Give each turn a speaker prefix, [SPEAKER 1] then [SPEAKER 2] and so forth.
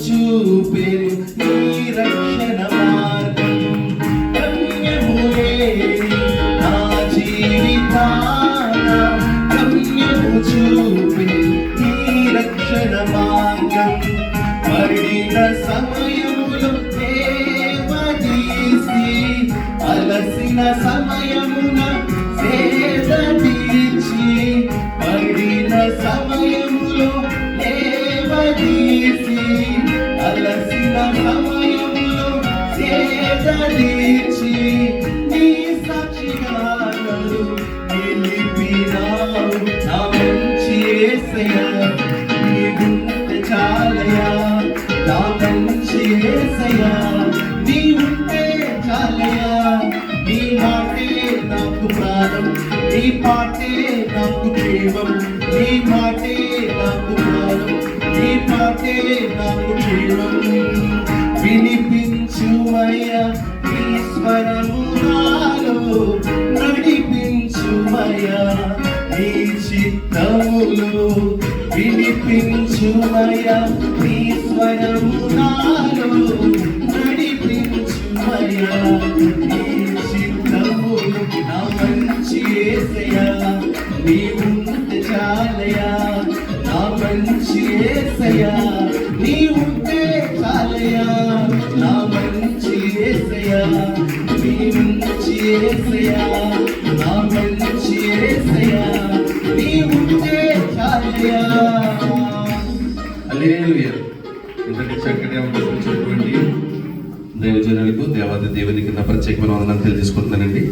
[SPEAKER 1] చూపెను నీ రక్షణ మార్గం. గమ్యములే నా జీవితాన గమ్యము చూపెను నీ రక్షణ మార్గం. పడిన సమయములో దేవదీసి అలసిన సమయమున సేద తీర్చి పడిన సమయములో దేవదీసి అలసిన సమయములో సేద తీర్చి నీ సాక్షిగా నన్ను నిలిపినావు నా మంచి యేసయ్యా. నీ ఉంటే చాలయ్యా నా మంచి యేసయ్యా. నీ ఉంటే చాలయ్యా. నీ మాటే నాకు ప్రాణం, నీ పాటే నాకు జీవం. నీ మాటే నాకు ప్రాణం, నీ పాటే నాకు జీవం. వినిపించుమయ్యా నీ స్వరము నాలో, నడిపించుమయ్యా నీ చిత్తములో. వినిపించుమయ్యా నీ స్వరము నాలో, నడిపించుమయ్యా నీ చిత్తములో. నా మంచి యేసయ్యా నీ ఉంటే చాలయ్యా. నా మంచి యేసయ్యా నీ ఉంటే చాలయ్యా. నా మంచి యేసయ్యా నీ మంచి యేసయ్యా. నా మంచి యేసయ్యా నీ ఉంటే చాలయ్యా. హల్లెలూయా. ఇంతటి చక్కటి అవకాశం దైవజనులకు దేవాది దేవునికి నా ప్రత్యేకమైన వందనాలు తెలియజేసుకుంటున్నానండి.